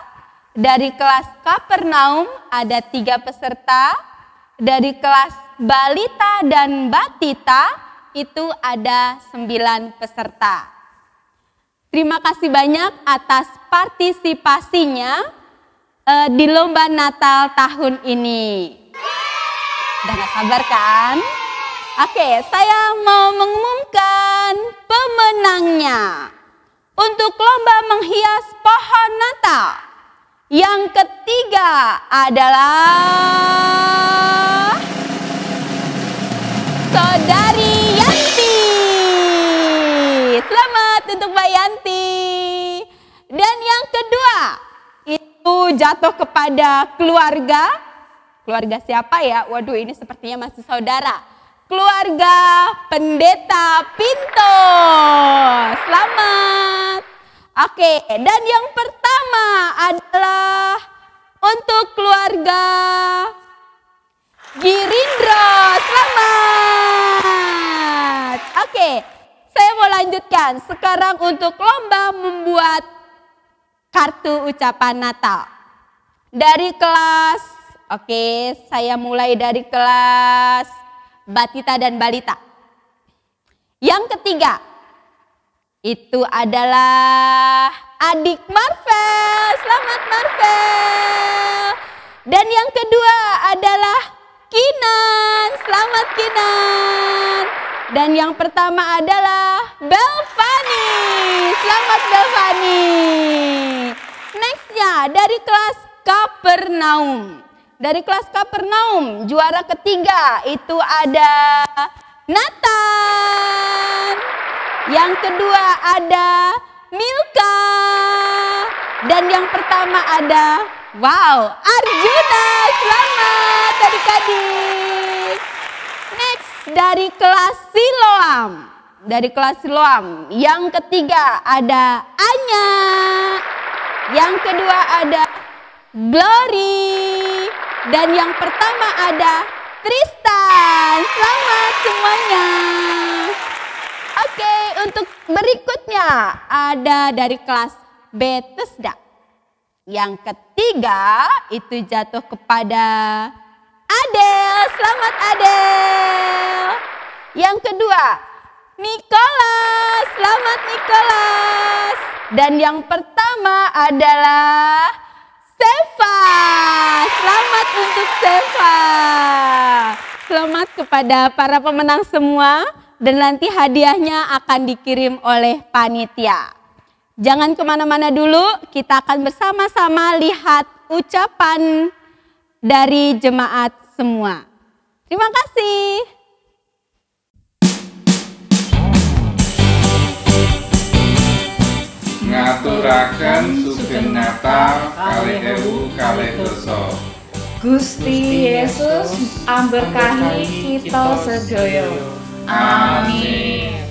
Speaker 3: Dari kelas Kapernaum ada 3 peserta. Dari kelas Balita dan Batita itu ada 9 peserta. Terima kasih banyak atas partisipasinya di lomba Natal tahun ini. Udah gak sabar kan? Oke, saya mau mengumumkan pemenangnya. Untuk lomba menghias pohon Natal, yang ketiga adalah Saudari Yanti. Selamat untuk Mbak Yanti. Dan yang kedua itu jatuh kepada keluarga. Keluarga siapa ya? Waduh, ini sepertinya masih saudara. Keluarga Pendeta Pinto. Selamat. Oke, dan yang pertama adalah untuk keluarga Girindra. Selamat. Oke, saya mau lanjutkan. Sekarang untuk lomba membuat kartu ucapan Natal. Dari kelas, oke, saya mulai dari kelas Batita dan Balita. Yang ketiga, itu adalah adik Marvel. Selamat Marvel. Dan yang kedua adalah Kinan. Selamat Kinan. Dan yang pertama adalah Belvani. Selamat Belvani. Nextnya dari kelas Kapernaum. Dari kelas Kapernaum, juara ketiga itu ada Nathan. Yang kedua ada Milka. Dan yang pertama ada, wow, Arjuna. Selamat adik-adik. Next, dari kelas Siloam. Dari kelas Siloam, yang ketiga ada Anya. Yang kedua ada Glory. Dan yang pertama ada Tristan. Selamat semuanya. Oke, untuk berikutnya ada dari kelas Bethesda. Yang ketiga itu jatuh kepada Adel. Selamat Adel. Yang kedua Nicholas. Selamat Nicholas. Dan yang pertama adalah Seva. Selamat untuk Seva. Selamat kepada para pemenang semua. Dan nanti hadiahnya akan dikirim oleh panitia. Jangan kemana-mana dulu, kita akan bersama-sama lihat ucapan dari jemaat semua. Terima kasih.
Speaker 13: Ngaturaken sugeng Natal kalih ewu kalih dasa.
Speaker 14: Gusti Yesus amberkahi kita sedaya. Amin.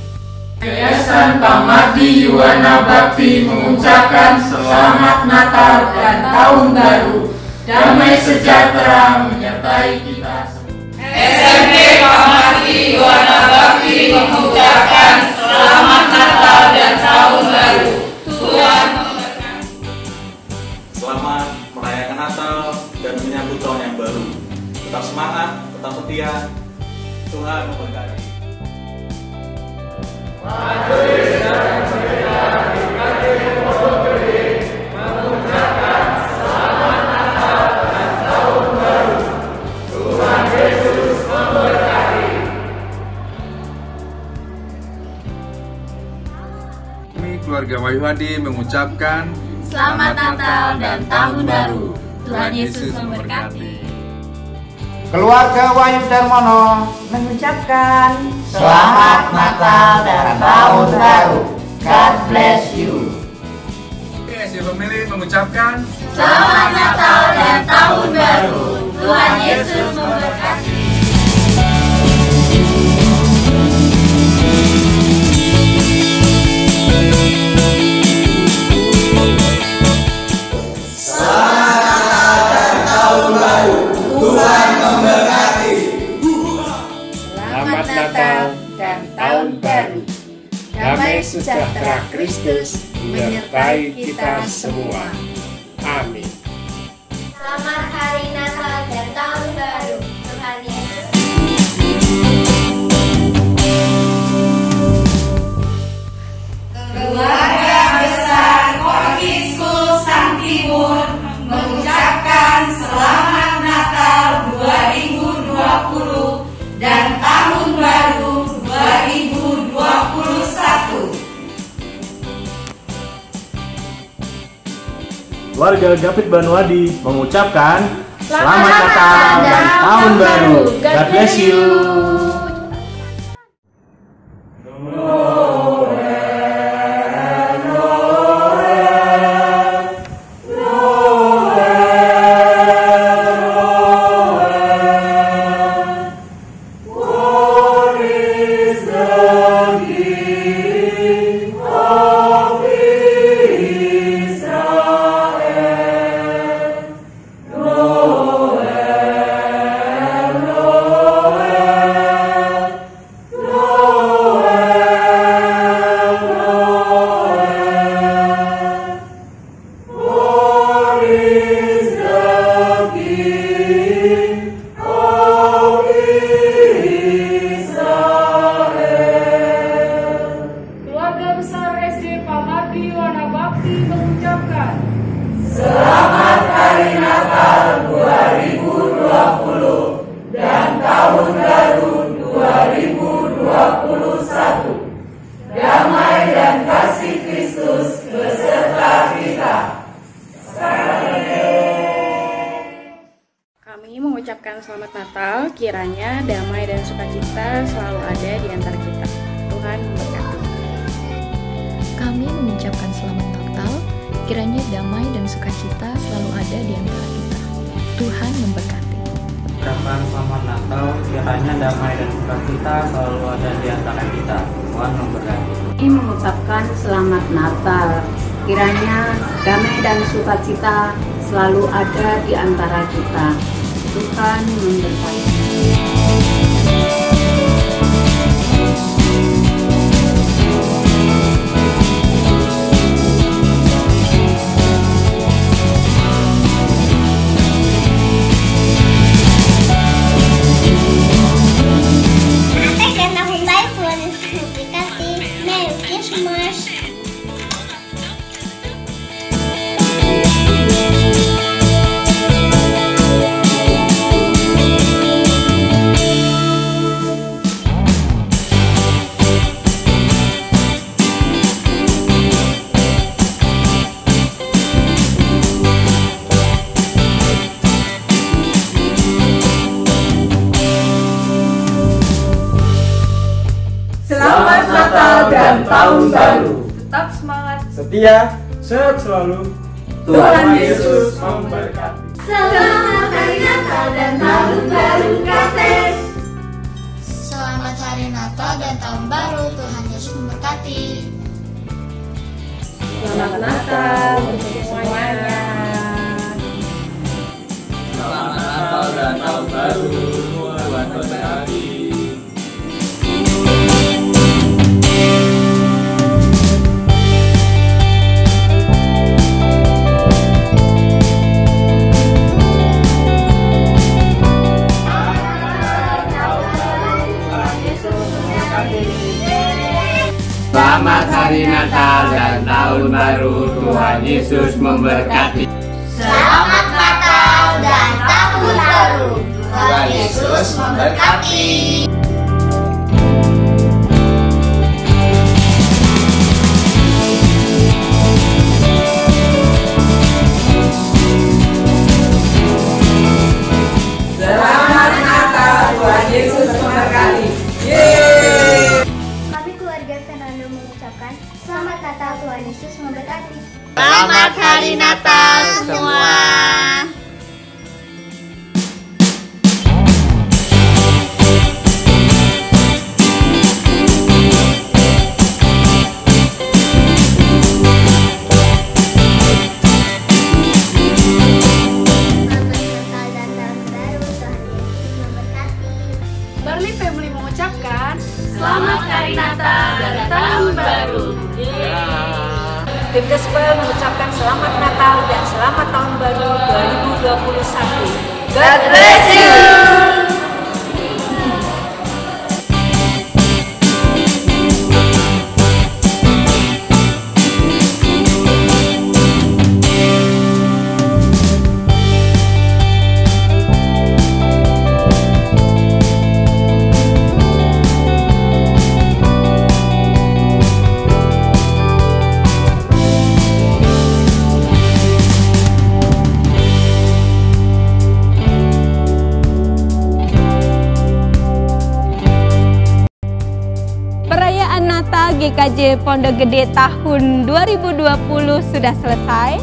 Speaker 13: Yayasan Pamardi Yuwana Bakti mengucapkan selamat Natal dan Tahun Baru. Damai sejahtera menyertai kita semua. SMP Pamardi Yuwana Bakti mengucapkan selamat Natal dan Tahun Baru. Tuhan memberkati.
Speaker 15: Selamat merayakan Natal dan menyambut tahun yang baru. Tetap semangat, tetap setia. Tuhan memberkati.
Speaker 13: Majelis dan Pendeta Dikasih Pondok mengucapkan selamat Natal dan Tahun Baru. Tuhan Yesus memberkati. Kami keluarga Wahyuhadi mengucapkan
Speaker 14: Selamat Natal dan Tahun Baru. Tuhan Yesus memberkati.
Speaker 16: Keluarga Wahyu Darmono mengucapkan Selamat Natal dan Tahun Baru. God bless you.
Speaker 13: PSI Family mengucapkan
Speaker 14: Selamat Natal dan Tahun Baru. Tuhan Yesus memberkati.
Speaker 13: Selamat Natal dan Tahun Baru. Damai sejahtera Kristus menyertai kita semua. Amin.
Speaker 17: Selamat Hari Natal dan Tahun Baru. Tuhan Yesus.
Speaker 14: Keluarga besar Korki School Sang Timur mengucapkan Selamat Natal 2020 dan Tahun Baru 2021.
Speaker 10: Warga Gapit Banuadi mengucapkan Selamat Natal dan Tahun Baru. God bless you.
Speaker 18: Natal, kiranya damai dan sukacita selalu ada di antara kita. Tuhan memberkati.
Speaker 19: Kami mengucapkan selamat Natal, kiranya damai dan sukacita selalu ada di antara kita. Tuhan memberkati.
Speaker 20: Ucapan selamat Natal, kiranya damai dan sukacita selalu ada di antara kita. Tuhan memberkati.
Speaker 21: Kami mengucapkan selamat Natal, kiranya damai dan sukacita selalu ada di antara kita. Tuhan memberkati.
Speaker 22: Selamat Natal dan Tahun Baru.
Speaker 23: Tetap semangat,
Speaker 22: setia, sehat selalu. Tuhan Yesus memberkati.
Speaker 17: Selamat Hari Natal dan Tahun Baru, Kates.
Speaker 24: Selamat Hari Natal dan Tahun Baru, Tuhan Yesus memberkati.
Speaker 18: Selamat Natal untuk semuanya.
Speaker 22: Selamat Natal dan Tahun Baru, Tuhan memberkati. Selamat Hari Natal dan Tahun Baru, Tuhan Yesus memberkati.
Speaker 24: Selamat Natal dan Tahun Baru, Tuhan Yesus memberkati.
Speaker 22: Selamat Natal, Tuhan Yesus memberkati.
Speaker 17: Kami keluarga Fernando mengucapkan Selamat Natal, Tuhan Yesus memberkati.
Speaker 24: Selamat Hari Natal semua.
Speaker 18: Barley Family mengucapkan
Speaker 23: Selamat Hari Natal dan Tahun Baru.
Speaker 18: Tim Gospel mengucapkan Selamat Natal dan Selamat Tahun Baru 2021.
Speaker 23: God bless you.
Speaker 3: Perayaan Natal GKJ Pondok Gede tahun 2020 sudah selesai.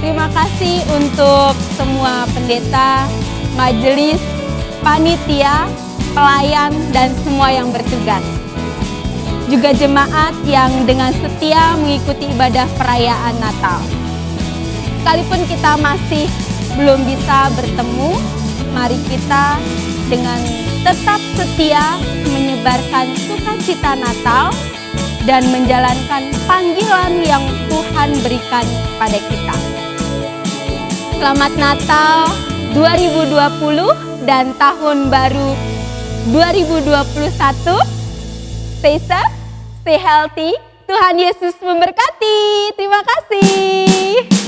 Speaker 3: Terima kasih untuk semua pendeta, majelis, panitia, pelayan, dan semua yang bertugas. Juga jemaat yang dengan setia mengikuti ibadah perayaan Natal. Sekalipun kita masih belum bisa bertemu, mari kita dengan tetap setia menyebarkan sukacita Natal dan menjalankan panggilan yang Tuhan berikan pada kita. Selamat Natal 2020 dan Tahun Baru 2021. Stay safe, stay healthy. Tuhan Yesus memberkati. Terima kasih.